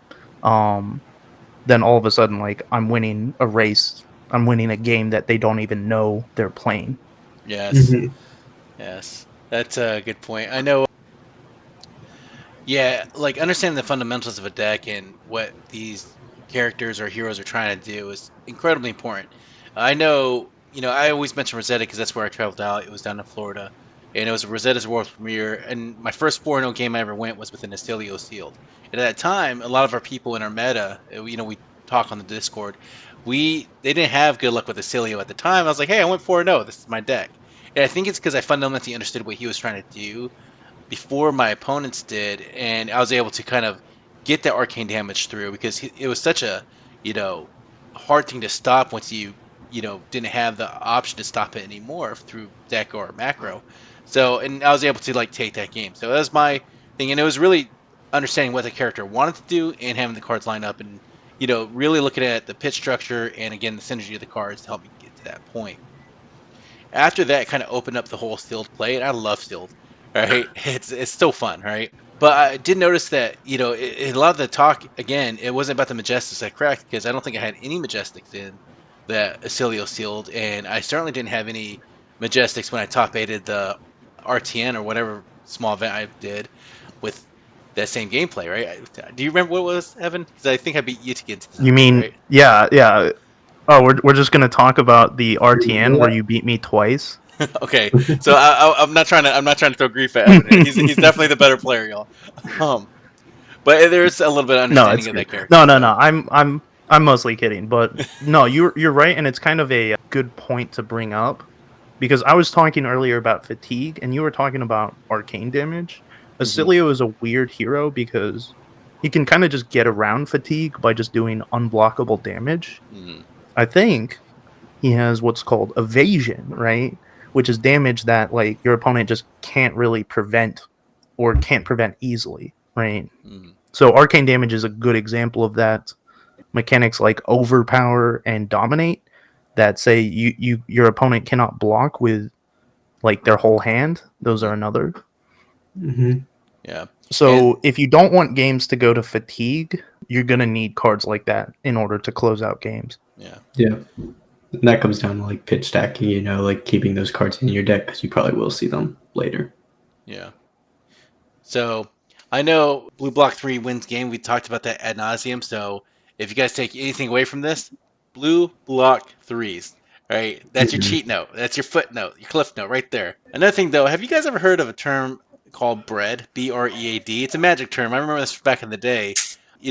then all of a sudden, like, I'm winning a race, I'm winning a game that they don't even know they're playing. Yes. Mhm. Yes. That's a good point. I know. Yeah, like understanding the fundamentals of a deck and what these characters or heroes are trying to do is incredibly important. I know, I always mention Rosetta because that's where I traveled out. It was down in Florida, and it was Rosetta's world premiere. And my first 4-0 game I ever went was with an Astilio Sealed. And at that time, a lot of our people in our meta, we talk on the Discord. They didn't have good luck with Astilio at the time. I was like, hey, I went 4-0. This is my deck. And I think it's because I fundamentally understood what he was trying to do before my opponents did, and I was able to kind of get that arcane damage through because it was such a, you know, hard thing to stop once you didn't have the option to stop it anymore through deck or macro. So, and I was able to like take that game. So that was my thing, and it was really understanding what the character wanted to do and having the cards line up, and really looking at the pitch structure and again the synergy of the cards to help me get to that point. After that, kind of opened up the whole sealed play, and I love sealed. Right, it's still fun, right? But I did notice that a lot of the talk again, it wasn't about the Majestics I cracked because I don't think I had any Majestics in that Acilio sealed, and I certainly didn't have any Majestics when I top aided the RTN or whatever small event I did with that same gameplay, right? Do you remember what it was, Evan? Because I think I beat you to get to You that point, mean, right? yeah. Oh, we're just gonna talk about the RTN where you beat me twice. Okay, so I'm not trying to throw grief at Evan. He's definitely the better player, y'all. But there's a little bit of No, understanding it's of good. that character. No. So I'm I'm mostly kidding, but no, you're right, and it's kind of a good point to bring up because I was talking earlier about fatigue, and you were talking about arcane damage. Acilio is a weird hero because he can kind of just get around fatigue by just doing unblockable damage. Mm-hmm. I think he has what's called evasion, right? Which is damage that like your opponent just can't really prevent or can't prevent easily, right? Mm-hmm. So arcane damage is a good example of that. Mechanics like overpower and dominate that say your opponent cannot block with like their whole hand. Those are another. Mm-hmm. Yeah. And So if you don't want games to go to fatigue, you're gonna need cards like that in order to close out games. yeah. Yeah. And that comes down to like pitch stacking, like keeping those cards in your deck because you probably will see them later. Yeah. So I know Blue Block 3 wins game. We talked about that ad nauseum. So if you guys take anything away from this, Blue Block 3s. Right? That's your Mhm. cheat note. That's your footnote, your cliff note right there. Another thing though, have you guys ever heard of a term called bread? BREAD? It's a magic term. I remember this back in the day.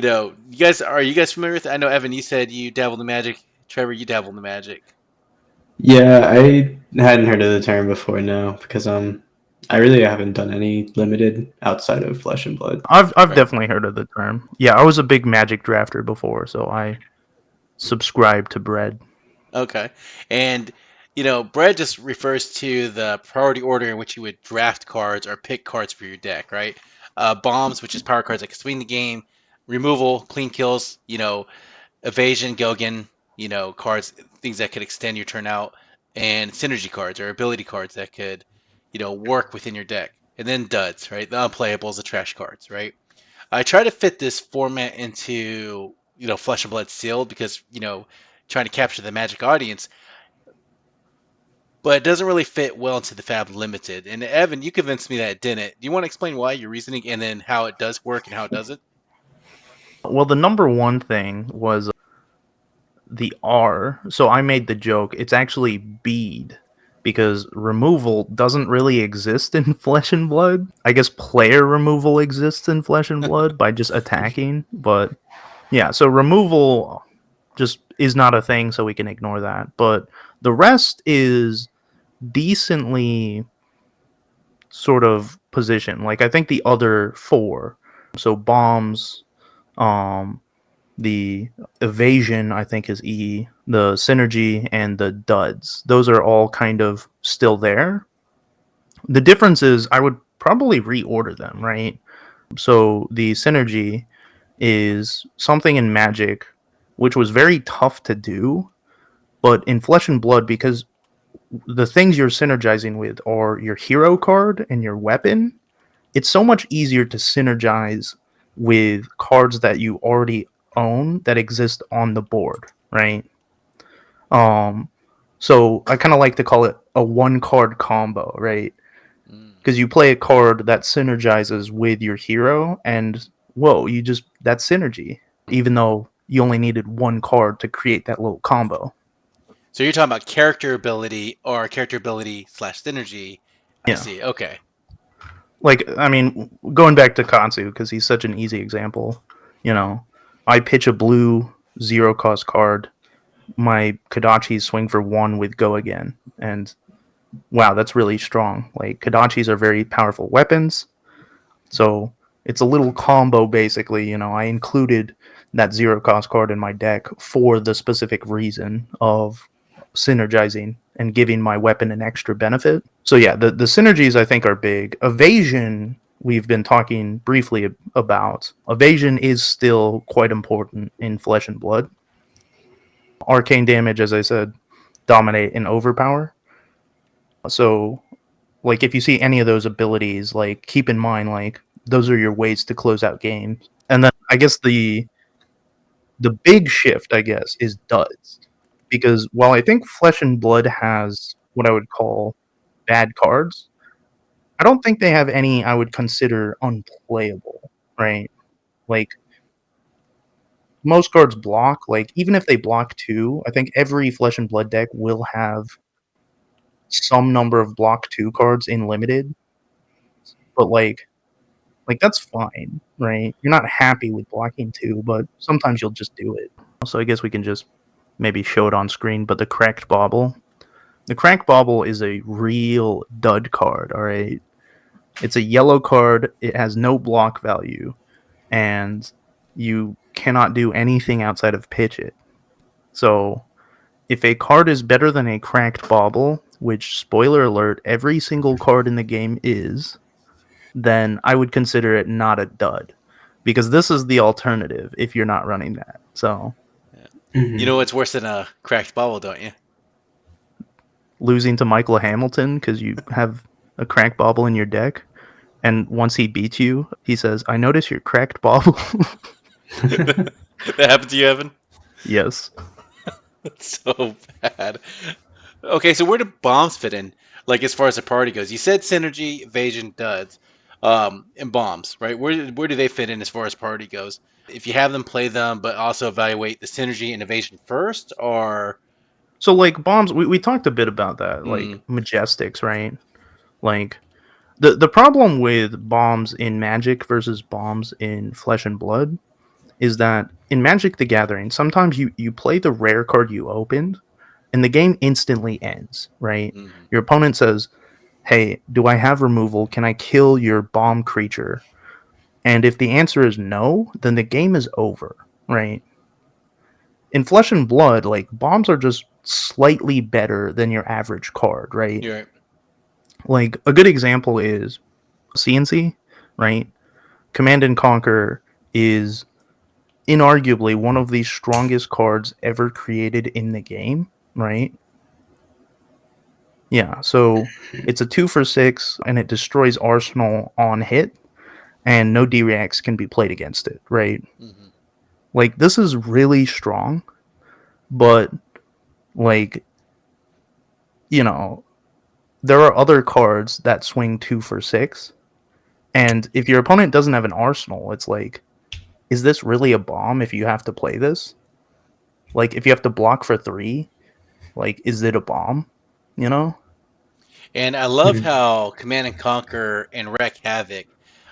Are you guys familiar with it? I know Evan, you said you dabbled in magic. Trevor, you dabbled in magic. Yeah, I hadn't heard of the term before, no, because I really haven't done any limited outside of Flesh and Blood. I've Right. definitely heard of the term. Yeah, I was a big Magic drafter before, so I subscribe to bread. Okay. And, bread just refers to the priority order in which you would draft cards or pick cards for your deck, right? Bombs, which is power cards that can swing the game. Removal, clean kills, evasion, Gogan, cards, things that could extend your turn out. And synergy cards or ability cards that could, work within your deck. And then duds, right? The unplayables, the trash cards, right? I try to fit this format into, Flesh and Blood Sealed because, trying to capture the Magic audience, but it doesn't really fit well into the Fab Limited. And Evan, you convinced me that it didn't. Do you want to explain why, your reasoning, and then how it does work and how it doesn't? Well, the number one thing was the R. So I made the joke. It's actually bead because removal doesn't really exist in Flesh and Blood. I guess player removal exists in Flesh and Blood by just attacking, but yeah, so removal just is not a thing, so we can ignore that. But the rest is decently sort of position. Like I think the other four, so bombs, um, the evasion I think is E, the synergy, and the duds. Those are all kind of still there. The difference is I would probably reorder them, right? So the synergy is something in Magic which was very tough to do, but in Flesh and Blood, because the things you're synergizing with are your hero card and your weapon, it's so much easier to synergize with cards that you already own that exist on the board, right? Um, so I kind of like to call it a one card combo, right? Mm. Because you play a card that synergizes with your hero, and whoa, that's synergy, even though you only needed one card to create that little combo. So you're talking about character ability or character ability slash synergy. I Yeah. see. Okay. Like, I mean, going back to Kansu, because he's such an easy example, I pitch a blue zero cost card, my Kodachis swing for one with go again, and wow, that's really strong. Like, Kodachis are very powerful weapons, so it's a little combo basically. I included that zero cost card in my deck for the specific reason of synergizing and giving my weapon an extra benefit. So yeah, the synergies I think are big. Evasion we've been talking briefly about. Evasion is still quite important in Flesh and Blood. Arcane damage, as I said, dominate and overpower. So like if you see any of those abilities, like keep in mind like those are your ways to close out games. And then I guess the big shift, I guess, is duds. Because while I think Flesh and Blood has what I would call bad cards, I don't think they have any I would consider unplayable, right? Like most cards block, like even if they block two, I think every Flesh and Blood deck will have some number of block two cards in limited, but like that's fine, right? You're not happy with blocking two, but sometimes you'll just do it. So I guess we can just maybe show it on screen. But the Cracked Bauble. The Cracked Bauble is a real dud card, alright? It's a yellow card, it has no block value, and you cannot do anything outside of pitch it. So, if a card is better than a Cracked Bauble, which, spoiler alert, every single card in the game is, then I would consider it not a dud. Because this is the alternative if you're not running that. So, You know what's worse than a cracked bubble, don't you? losing to Michael Hamilton because you have a Cracked Bauble in your deck, and once he beats you, he says, "I notice your Cracked Bauble." That happened to you, Evan? Yes. That's so bad. Okay, so where do bombs fit in? Like as far as the party goes, you said synergy, evasion, duds, and bombs, right? Where do they fit in as far as party goes? If you have them, play them, but also evaluate the synergy and evasion first, or So, like, bombs, we talked a bit about that, like, Majestics, right? Like, the problem with bombs in Magic versus bombs in Flesh and Blood is that in Magic the Gathering, sometimes you play the rare card you opened, and the game instantly ends, right? Your opponent says, "Hey, do I have removal? Can I kill your bomb creature?" And if the answer is no, then the game is over, right? In Flesh and Blood, like, bombs are just slightly better than your average card, right? you're right. Like, a good example is CNC, right? Command and Conquer is inarguably one of the strongest cards ever created in the game, right? Yeah, so it's a 2 for 6, and it destroys Arsenal on hit, and no D-Reacts can be played against it, right? Like, this is really strong, but, like, you know, there are other cards that swing 2 for 6, and if your opponent doesn't have an Arsenal, it's like, is this really a bomb if you have to play this? Like, if you have to block for 3, like, is it a bomb? You know? And I love how Command and Conquer and Wreak Havoc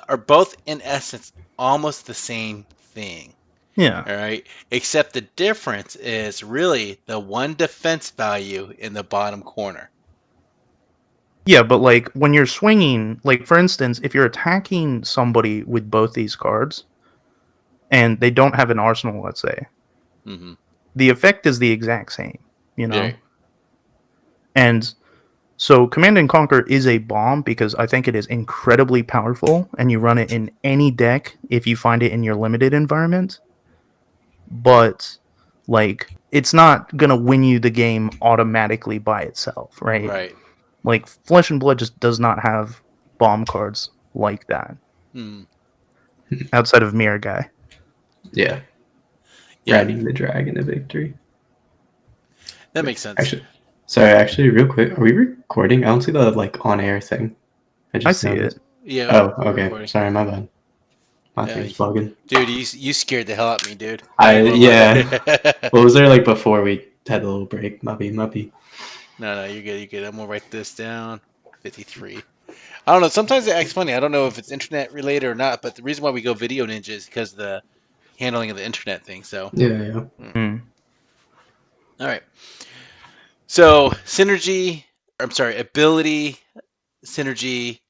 are both, in essence, almost the same thing. Yeah. All right. Except the difference is really the one defense value in the bottom corner. Yeah, but, like, when you're swinging, like, for instance, if you're attacking somebody with both these cards, and they don't have an Arsenal, let's say, the effect is the exact same, you know? Yeah. And so Command and Conquer is a bomb because I think it is incredibly powerful, and you run it in any deck if you find it in your limited environment. But, like, it's not going to win you the game automatically by itself, right? Right. Like, Flesh and Blood just does not have bomb cards like that. Outside of Mirror Guy. Yeah. Riding the dragon to victory. That makes sense. Actually, real quick, are we recording? I don't see the, like, on-air thing. I see it. Yeah. Oh, okay. Recording. Sorry, my bad. My thing's bugging. Dude, you scared the hell out of me, dude. What was there, like, before we had the little break? Muppy. No, you're good. You're good. I'm gonna write this down. 53. I don't know. Sometimes it acts funny. I don't know if it's internet related or not, but the reason why we go Video Ninja is because of the handling of the internet thing. So Yeah. All right. So ability, synergy,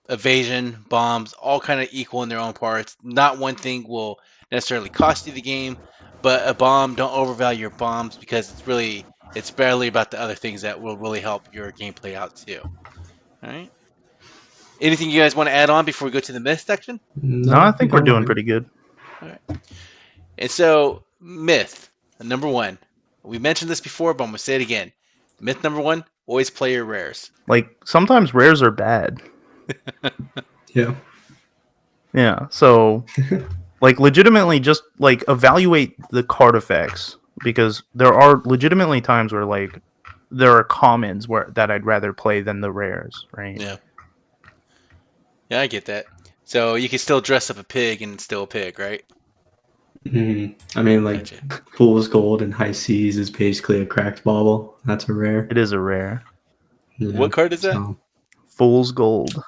evasion, bombs, all kind of equal in their own parts. Not one thing will necessarily cost you the game, but a bomb, don't overvalue your bombs because it's barely about the other things that will really help your gameplay out too. All right. Anything you guys want to add on before we go to the myth section? No, I think we're doing pretty good. All right. And so, myth number 1. We mentioned this before, but I'm going to say it again. Myth number 1, always play your rares. Like, sometimes rares are bad. Yeah. Yeah, so, like, legitimately just, like, evaluate the card effects, because there are legitimately times where, like, there are commons that I'd rather play than the rares, right? Yeah. Yeah, I get that. So you can still dress up a pig and still a pig, right? I mean, like, Fool's Gold and High Seas is basically a Cracked Bauble. That's a rare. It is a rare. Yeah, what card is that? Fool's Gold.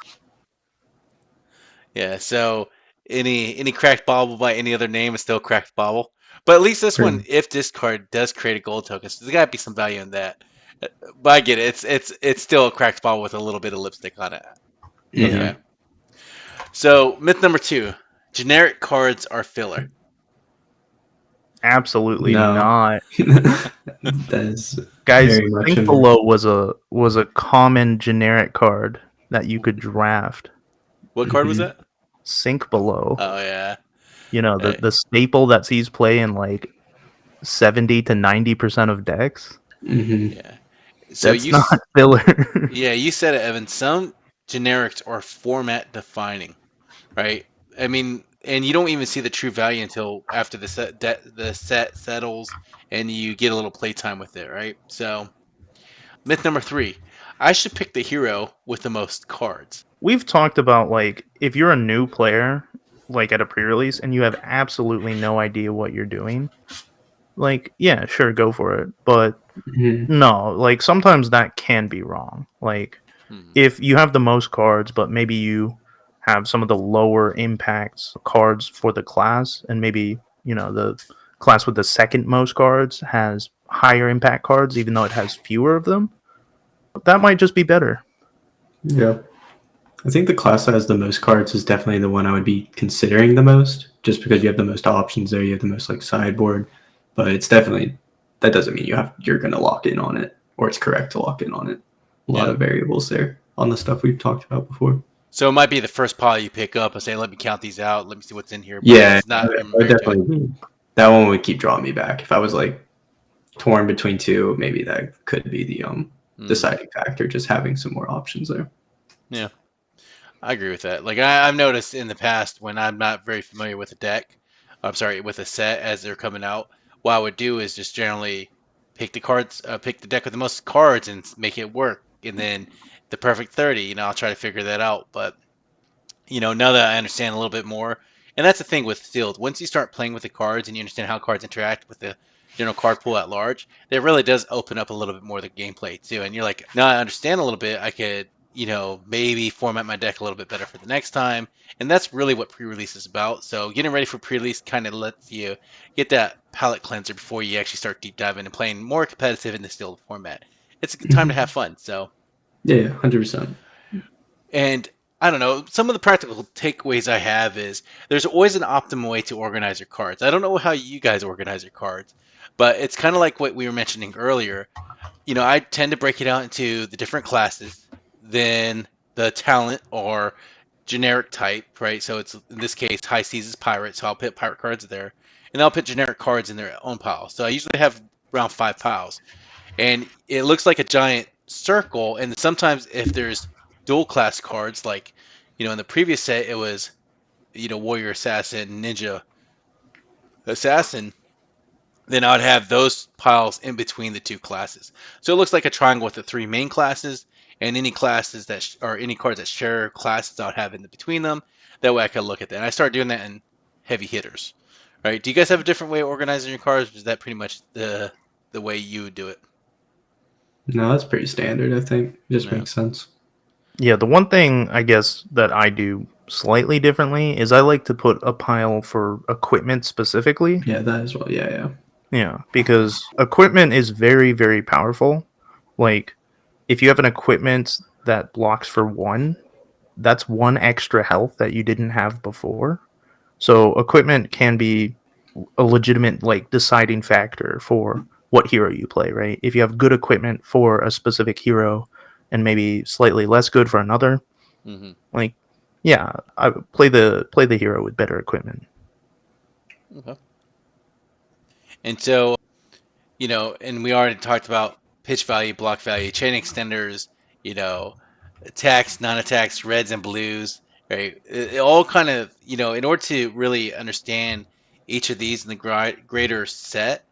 Yeah, so any Cracked Bauble by any other name is still Cracked Bauble. But at least this one, Pretty- if this card does create a gold token, so there's got to be some value in that. But I get it. It's still a cracked ball with a little bit of lipstick on it. Yeah. Okay. So myth number 2: generic cards are filler. Absolutely No. not. That's Guys, very much Think Below was a common generic card that you could draft. What card was Mhm. that? Sink Below. Oh yeah. You know, Hey. the staple that sees play in like 70 to 90% of decks. Mhm. Yeah. So That's not filler. yeah, you said it, Evan. Some generics are format defining, right? I mean, and you don't even see the true value until after the set settles and you get a little playtime with it, right? So myth number 3: I should pick the hero with the most cards. We've talked about like if you're a new player, like at a pre-release, and you have absolutely no idea what you're doing, like yeah, sure, go for it. But Mhm. no, like sometimes that can be wrong. Like Hmm. if you have the most cards, but maybe you have some of the lower impacts cards for the class, and maybe you know the class with the second most cards has higher impact cards, even though it has fewer of them. That might just be better. Yeah. I think the class that has the most cards is definitely the one I would be considering the most, just because you have the most options there, you have the most like sideboard. But it's definitely that doesn't mean you're gonna lock in on it, or it's correct to lock in on it. A lot Yeah. of variables there on the stuff we've talked about before. So it might be the first pile you pick up and say, "Let me count these out. Let me see what's in here." But Yeah, it's not I would married to it. definitely that one would keep drawing me back. If I was like torn between two, maybe that could be the deciding factor, just having some more options there. Yeah. I agree with that. Like I've noticed in the past when I'm not very familiar with a deck, I'm sorry, with a set as they're coming out, what I would do is just generally pick the deck with the most cards and make it work, and then the perfect 30. I'll try to figure that out. But now that I understand a little bit more, and that's the thing with sealed. Once you start playing with the cards and you understand how cards interact with the general card pool at large, it really does open up a little bit more of the gameplay too. And you're like, now I understand a little bit. I could, maybe format my deck a little bit better for the next time. And that's really what pre-release is about. So getting ready for pre-release kind of lets you get that palate cleanser before you actually start deep diving and playing more competitive in the sealed format. It's a good time to have fun. So Yeah, 100%. and I don't know, some of the practical takeaways I have is there's always an optimal way to organize your cards. I don't know how you guys organize your cards, but it's kind of like what we were mentioning earlier. I tend to break it out into the different classes, then the talent or generic type, right? So it's in this case high seas is pirate, so I'll put pirate cards there, and I'll put generic cards in their own pile. So I usually have around 5 piles, and it looks like a giant circle. And sometimes if there's dual class cards, like in the previous set it was warrior assassin, ninja assassin, then I would have those piles in between the two classes. So it looks like a triangle with the three main classes, and any classes or any cards that share classes I would have in between them. That way I could look at that. And I started doing that in heavy hitters. Right? Do you guys have a different way of organizing your cards? Or is that pretty much the way you would do it? No, that's pretty standard, I think. It just Yeah. makes sense. Yeah, the one thing I guess that I do slightly differently is I like to put a pile for equipment specifically. Yeah, that as well. Yeah, yeah. Yeah, because equipment is very, very powerful. Like, if you have an equipment that blocks for one, that's one extra health that you didn't have before. So, equipment can be a legitimate, like, deciding factor for what hero you play, right? If you have good equipment for a specific hero and maybe slightly less good for another, Mm-hmm. like, yeah, I play the hero with better equipment. Okay. And so, and we already talked about pitch value, block value, chain extenders, you know, attacks, non-attacks, reds and blues, right? It all kind of, in order to really understand each of these in the greater set,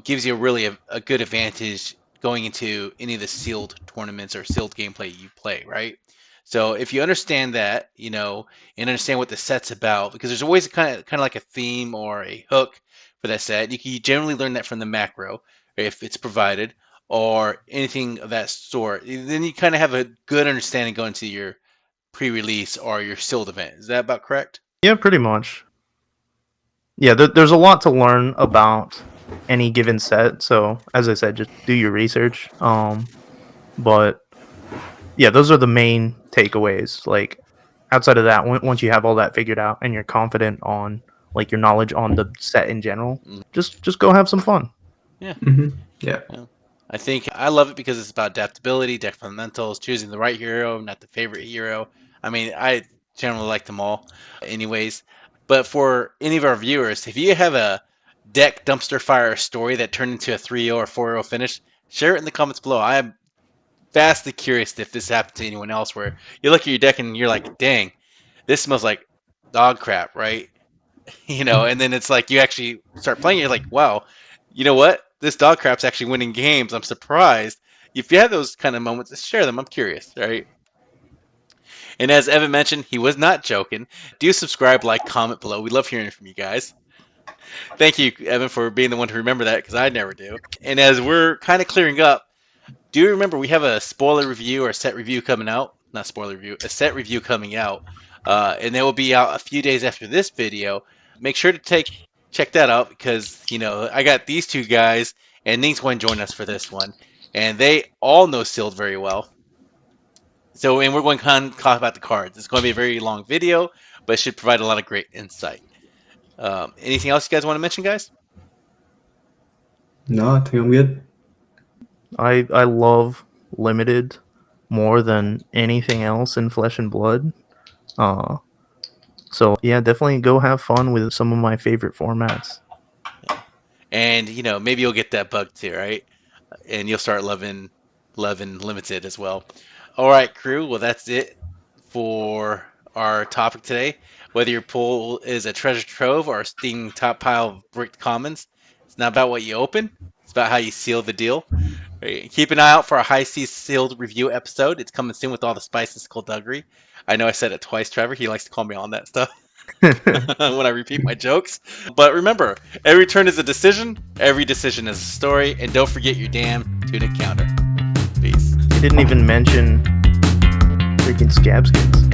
gives you really a good advantage going into any of the sealed tournaments or sealed gameplay you play, right? So if you understand that, and understand what the set's about, because there's always kind of like a theme or a hook for that set. You can generally learn that from the macro if it's provided or anything of that sort. Then you kind of have a good understanding going to your pre-release or your sealed event. Is that about correct? Yeah, pretty much. yeah, there's a lot to learn about any given set. So as I said, just do your research. But yeah, those are the main takeaways. Like outside of that, once you have all that figured out and you're confident on like your knowledge on the set in general, just go have some fun. Yeah. Yeah. I think I love it because it's about adaptability, deck fundamentals, choosing the right hero, not the favorite hero. I mean, I generally like them all, anyways. But for any of our viewers, if you have a deck dumpster fire story that turned into a 3-0 or 4-0 finish, share it in the comments below. I am vastly curious if this happened to anyone else, where you look at your deck and you're like, dang, this smells like dog crap, right? And then it's like you actually start playing, you're like, wow, you know what? This dog crap's actually winning games. I'm surprised. If you have those kind of moments, share them. I'm curious, right? And as Evan mentioned, he was not joking. Do subscribe, like, comment below. We love hearing from you guys. Thank you, Evan, for being the one to remember that, because I never do. And as we're kind of clearing up, do you remember we have a spoiler review or set review coming out? Not spoiler review, a set review coming out. And it will be out a few days after this video. Make sure to check that out, because I got these two guys, and Ning's going to join us for this one, and they all know sealed very well. So, and we're going to talk about the cards. It's going to be a very long video, but it should provide a lot of great insight. Anything else you guys want to mention, guys? No, I think I'm good. I love limited more than anything else in Flesh and Blood. So yeah, definitely go have fun with some of my favorite formats. And maybe you'll get that bug too, right? And you'll start loving limited as well. All right, crew. Well, that's it for our topic today. Whether your pool is a treasure trove or a stinging top pile of bricked commons, it's not about what you open. It's about how you seal the deal. Right. Keep an eye out for a high C sealed review episode. It's coming soon with all the spice and skullduggery. I know I said it twice, Trevor. He likes to call me on that stuff when I repeat my jokes. But remember, every turn is a decision, every decision is a story, and don't forget your damn Tunic Counter. Peace. I didn't even mention freaking scab skins.